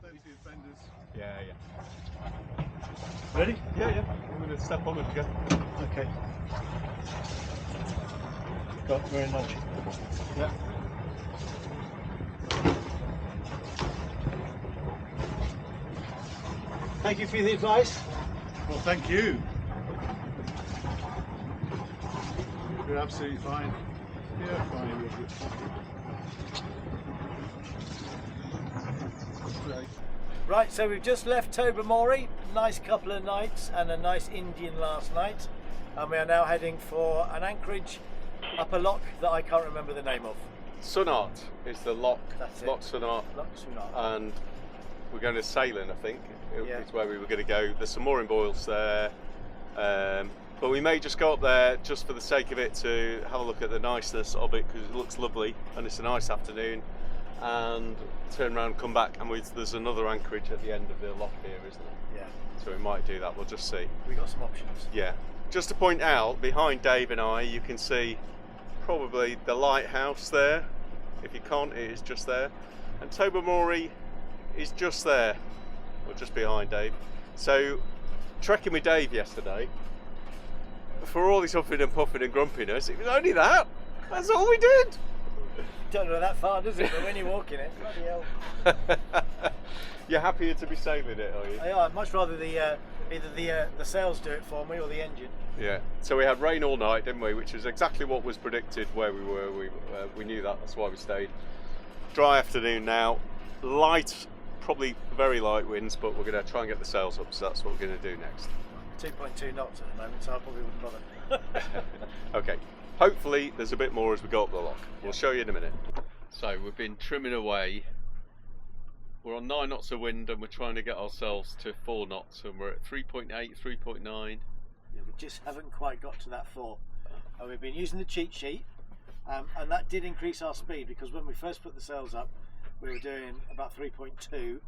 plenty of fenders. Yeah. Ready? Yeah. I'm going to step on it again. Okay. Got very nudgy. Yeah. Thank you for the advice. Well, thank you. You're absolutely fine. Yeah, fine. Right, so we've just left Tobermory. Nice couple of nights and a nice Indian last night. And we are now heading for an anchorage up a loch that I can't remember the name of. Sunart is the loch. That's it. Loch Sunart. Loch Sunart. And we're going to Sailing, I think. Yeah. It's where we were going to go. There's some mooring buoys there. But we may just go up there just for the sake of it to have a look at the niceness of it, because it looks lovely and it's a nice afternoon, and turn around and come back, and there's another anchorage at the end of the loch here, isn't there? Yeah. So we might do that, we'll just see. We got some options. Yeah. Just to point out, behind Dave and I, you can see probably the lighthouse there. If you can't, it is just there. And Tobermory is just there, or just behind Dave. So, trekking with Dave yesterday, for all his huffing and puffing and grumpiness, it was only that. That's all we did. Don't know that far, does it? But when you're walking it, bloody hell. You're happier to be sailing it, are you? I'd much rather either the sails do it for me or the engine. Yeah. So we had rain all night, didn't we? Which is exactly what was predicted where we were. We knew that. That's why we stayed. Dry afternoon now. Light, probably very light winds, but we're going to try and get the sails up. So that's what we're going to do next. 2.2 knots at the moment, so I probably wouldn't bother. Okay. Hopefully there's a bit more as we go up the loch. We'll show you in a minute. So we've been trimming away. We're on 9 knots of wind and we're trying to get ourselves to 4 knots, and we're at 3.8, 3.9. Yeah, we just haven't quite got to that 4. And we've been using the cheat sheet, and that did increase our speed, because when we first put the sails up we were doing about 3.2.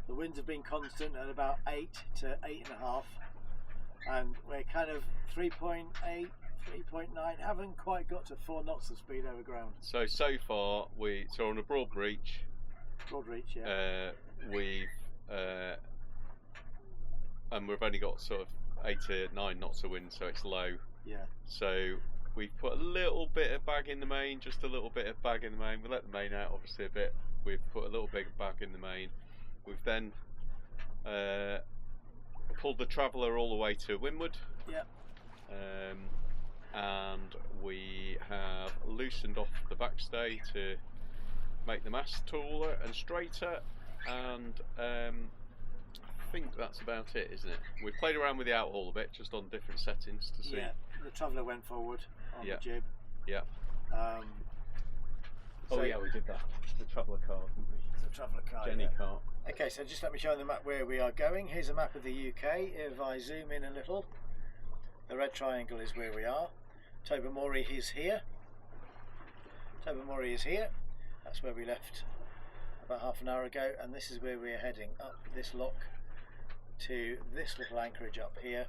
The winds have been constant at about 8 to 8.5, and we're kind of 3.8, 3.9, haven't quite got to 4 knots of speed over ground. So far we're on a broad reach. Broad reach, yeah. And we've only got sort of 8 to 9 knots of wind, so it's low. Yeah. So we've put a little bit of bag in the main, just a little bit of bag in the main. We let the main out obviously a bit. We've put a little bit of bag in the main. We've then pulled the Traveller all the way to windward. Yeah. And we have loosened off the backstay to make the mast taller and straighter, and I think that's about it, isn't it? We've played around with the outhaul a bit, just on different settings to see. Yeah, the Traveller went forward on the jib. Yeah. So we did that. The Traveller car, didn't we? The Traveller car. Jenny car. Okay, so just let me show you the map where we are going. Here's a map of the UK. If I zoom in a little, the red triangle is where we are. Tobermory is here. Tobermory is here. That's where we left about half an hour ago, and this is where we are heading, up this loch to this little anchorage up here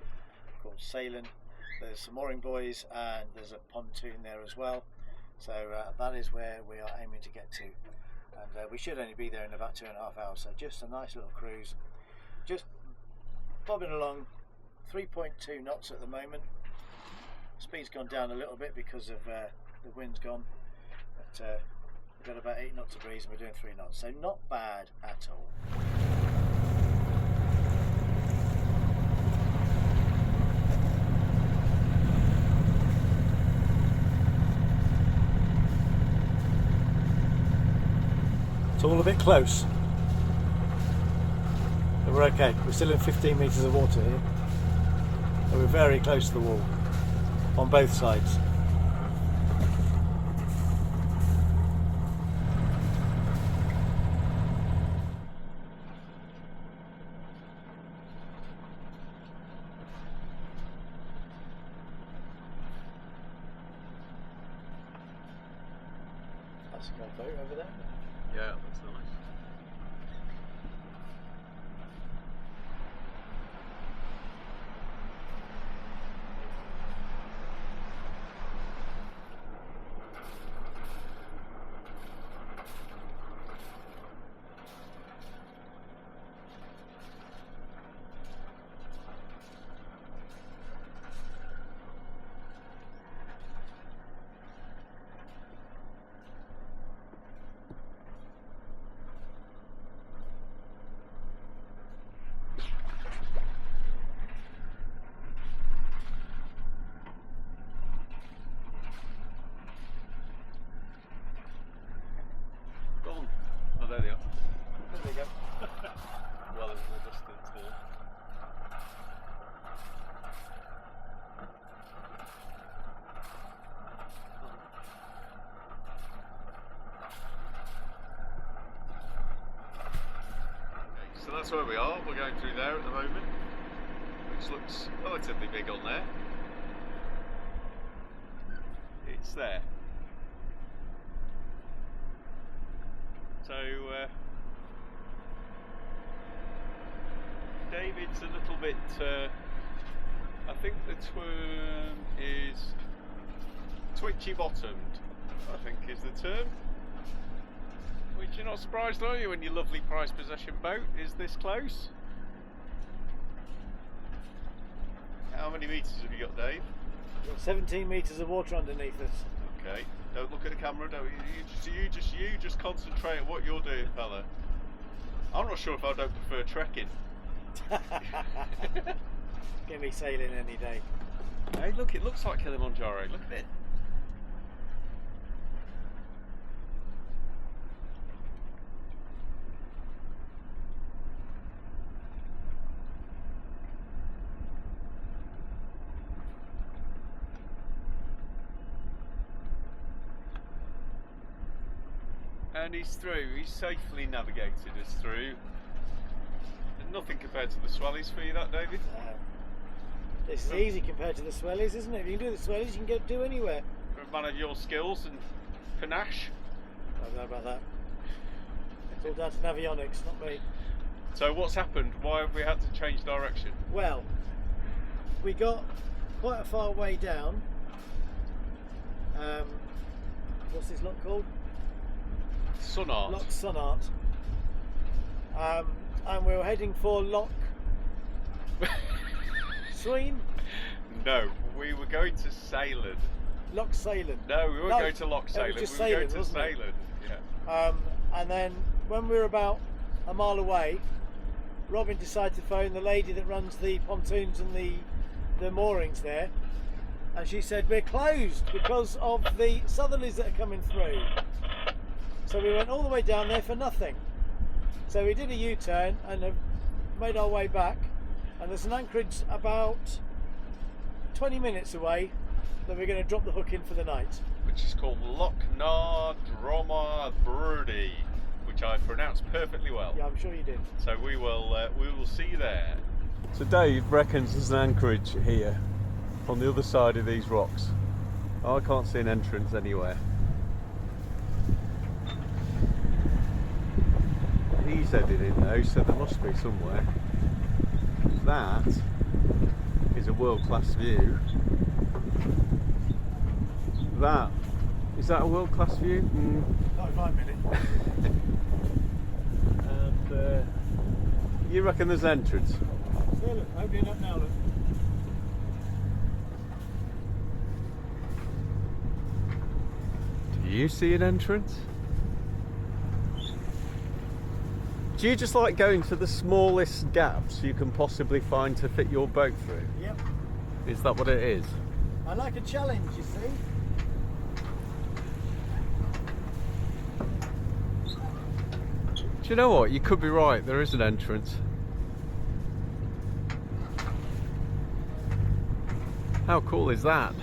called Sailing. There's some mooring buoys and there's a pontoon there as well. So that is where we are aiming to get to, and we should only be there in about 2.5 hours. So just a nice little cruise, just bobbing along. 3.2 knots at the moment. Speed's gone down a little bit because of the wind's gone, but we've got about 8 knots of breeze and we're doing 3 knots, so not bad at all. It's all a bit close, but we're okay. We're still in 15 metres of water here, but we're very close to the wall on both sides. That's a good boat over there. Yeah, that's nice. that's where we are. We're going through there at the moment, which looks relatively big on there. It's there. So David's a little bit, I think the term is twitchy bottomed, I think is the term. Which you're not surprised, are you, when your lovely prized possession boat is this close? How many metres have you got, Dave? We've got 17 metres of water underneath us. Okay, don't look at the camera, don't you just concentrate on what you're doing, fella. I'm not sure if I don't prefer trekking. Give me sailing any day. Hey, look, it looks like Kilimanjaro, look at it. And he's through, he's safely navigated us through. And nothing compared to the swellies for you, that, David? This is easy compared to the swellies, isn't it? If you can do the swellies, you can do anywhere. For a man of your skills and panache. I don't know about that. It's all down to navionics, not me. So what's happened? Why have we had to change direction? Well, we got quite a far way down. What's this lock called? Sunart. Loch Sunart. And we were heading for Loch Sween? No, we were going to Salem. Loch Salem. No, we weren't going to Loch Salem. It was just we were going Salem, to Salem. Yeah. And then when we were about a mile away, Robin decided to phone the lady that runs the pontoons and the moorings there, and she said we're closed because of the southerlies that are coming through. So we went all the way down there for nothing. So we did a U-turn and have made our way back, and there's an anchorage about 20 minutes away that we're going to drop the hook in for the night. Which is called Loch Na Droma Buidhe, which I pronounced perfectly well. Yeah, I'm sure you did. So we will see you there. So Dave reckons there's an anchorage here on the other side of these rocks. I can't see an entrance anywhere. He said it in though, so there must be somewhere. That is a world-class view. Is that a world-class view? Not in my minute. And you reckon there's an entrance? So look, opening up now, look. Do you see an entrance? Do you just like going to the smallest gaps you can possibly find to fit your boat through? Yep. Is that what it is? I like a challenge, you see. Do you know what? You could be right, there is an entrance. How cool is that?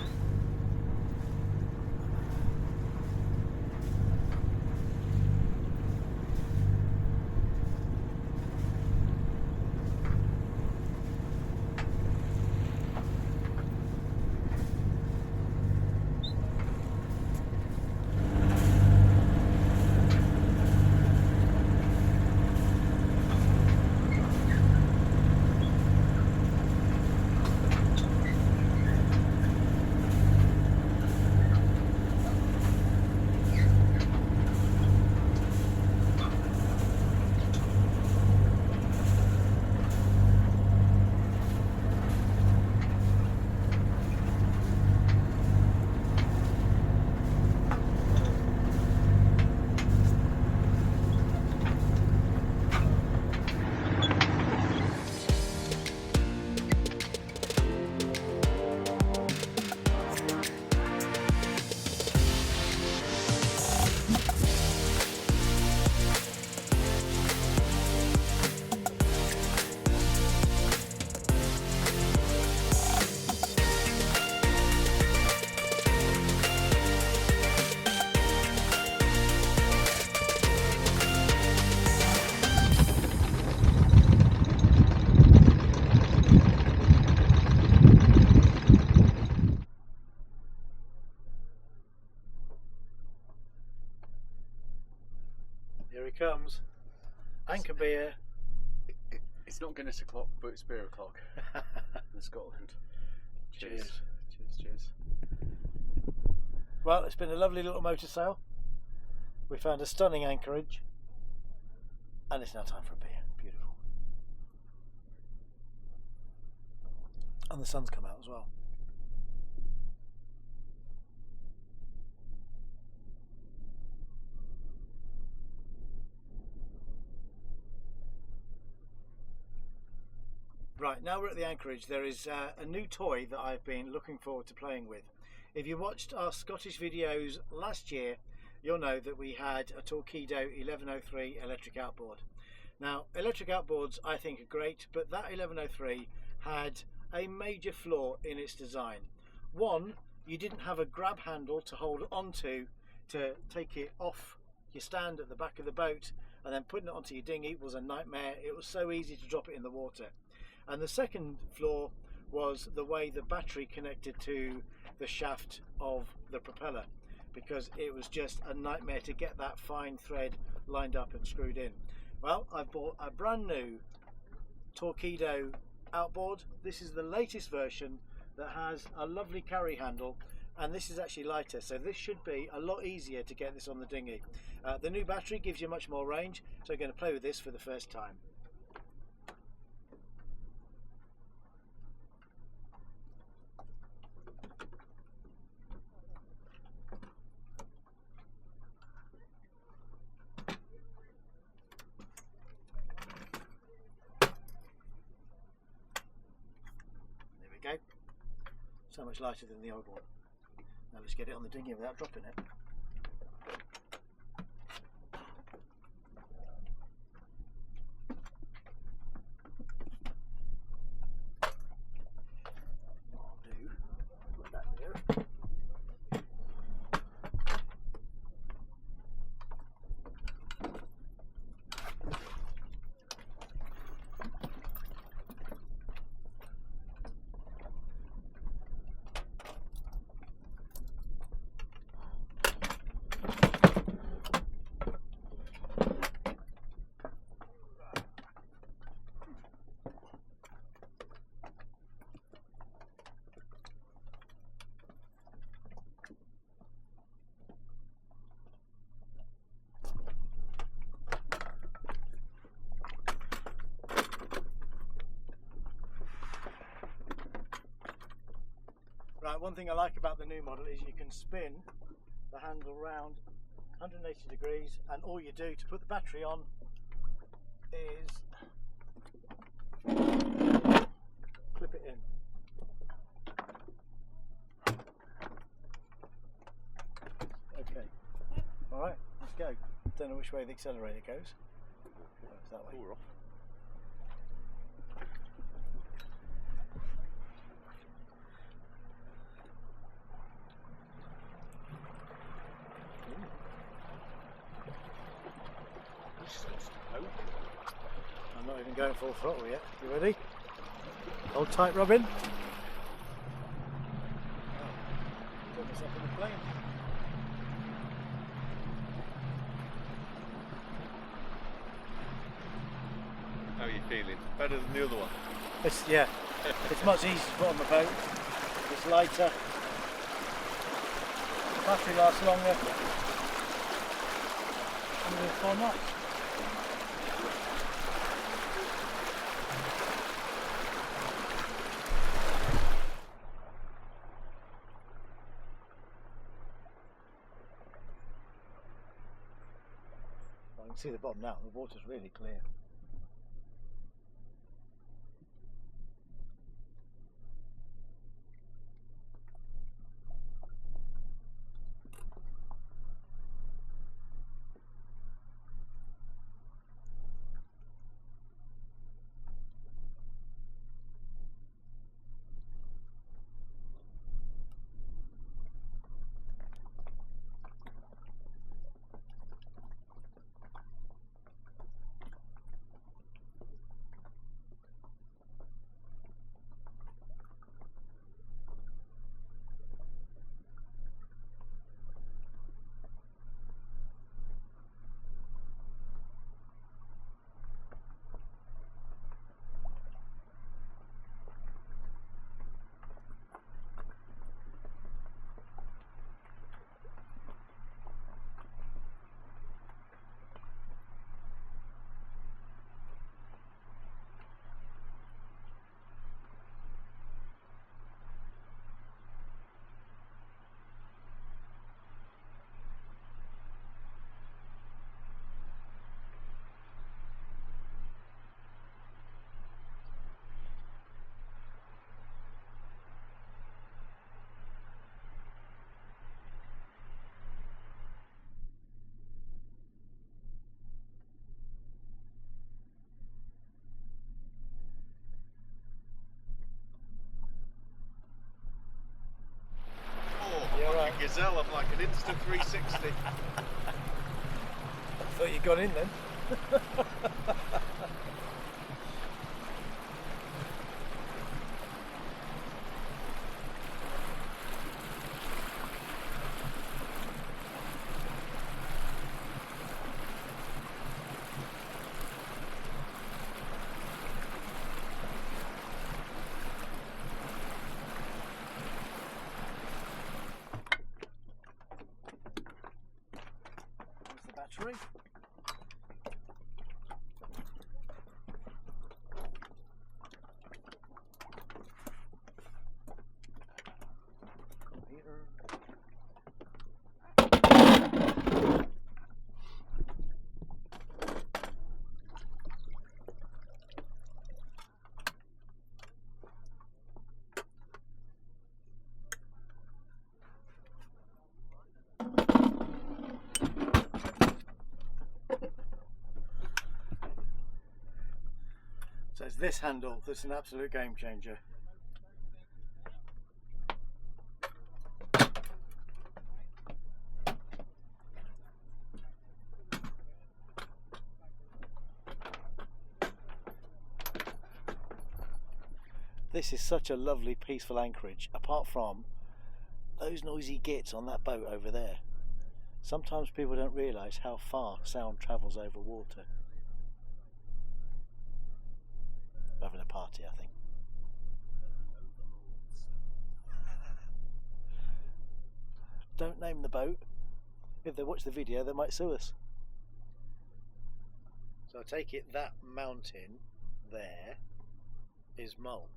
Anchor beer. It's not Guinness o'clock, but it's beer o'clock in Scotland. Cheers. Cheers. Well, it's been a lovely little motor sail. We found a stunning anchorage, and it's now time for a beer. Beautiful. And the sun's come out as well. Right, now we're at the anchorage. There is a new toy that I've been looking forward to playing with. If you watched our Scottish videos last year, you'll know that we had a Torqeedo 1103 electric outboard. Now, electric outboards I think are great, but that 1103 had a major flaw in its design. One, you didn't have a grab handle to hold onto to take it off your stand at the back of the boat, and then putting it onto your dinghy was a nightmare. It was so easy to drop it in the water. And the second flaw was the way the battery connected to the shaft of the propeller, because it was just a nightmare to get that fine thread lined up and screwed in. Well, I've bought a brand new Torqeedo Outboard. This is the latest version that has a lovely carry handle, and this is actually lighter, so this should be a lot easier to get this on the dinghy. The new battery gives you much more range, so I'm going to play with this for the first time. Go. So much lighter than the old one. Now let's get it on the dinghy without dropping it. What I'll do, put that there. Right, one thing I like about the new model is you can spin the handle round 180 degrees, and all you do to put the battery on is clip it in. Okay, alright, let's go. Don't know which way the accelerator goes. Oh, it's that way. Oh, we're off. I'm not even going full throttle yet. You ready? Hold tight, Robin. Put this up in the plane. How are you feeling? Better than the other one? Yeah, it's much easier to put on the boat. It's lighter. The battery lasts longer. 104 knots. I can see the bottom now. The water's really clear. gazelle of like an instant 360. Thought you'd gone in then. Battery. So it's this handle that's an absolute game changer. This is such a lovely peaceful anchorage, apart from those noisy gits on that boat over there. Sometimes people don't realise how far sound travels over water. Having a party, I think. Don't name the boat. If they watch the video, they might sue us. So I take it that mountain there is Mull.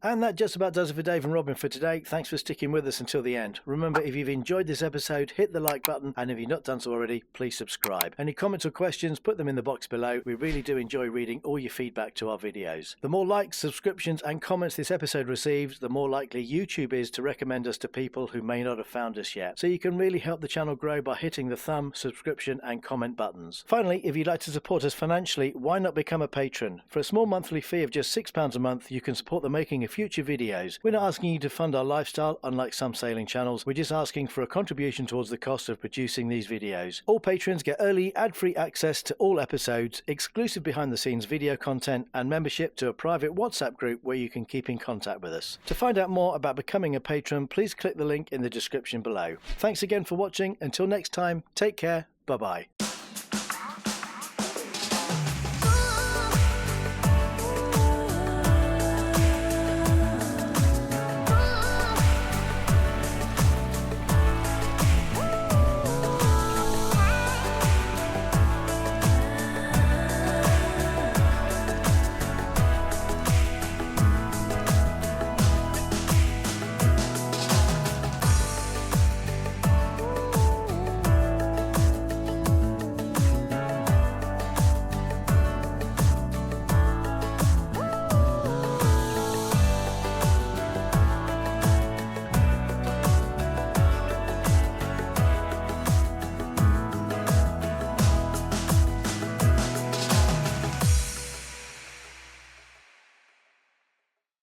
And that just about does it for Dave and Robin for today. Thanks for sticking with us until the end. Remember, if you've enjoyed this episode, hit the like button, and if you've not done so already, please subscribe. Any comments or questions, put them in the box below. We really do enjoy reading all your feedback to our videos. The more likes, subscriptions and comments this episode receives, the more likely YouTube is to recommend us to people who may not have found us yet. So you can really help the channel grow by hitting the thumb, subscription and comment buttons. Finally, if you'd like to support us financially, why not become a patron? For a small monthly fee of just £6 a month, you can support the making of future videos. We're not asking you to fund our lifestyle, unlike some sailing channels. We're just asking for a contribution towards the cost of producing these videos. All patrons get early, ad-free access to all episodes, exclusive behind-the-scenes video content, and membership to a private WhatsApp group where you can keep in contact with us. To find out more about becoming a patron, please click the link in the description below. Thanks again for watching. Until next time, take care. Bye-bye.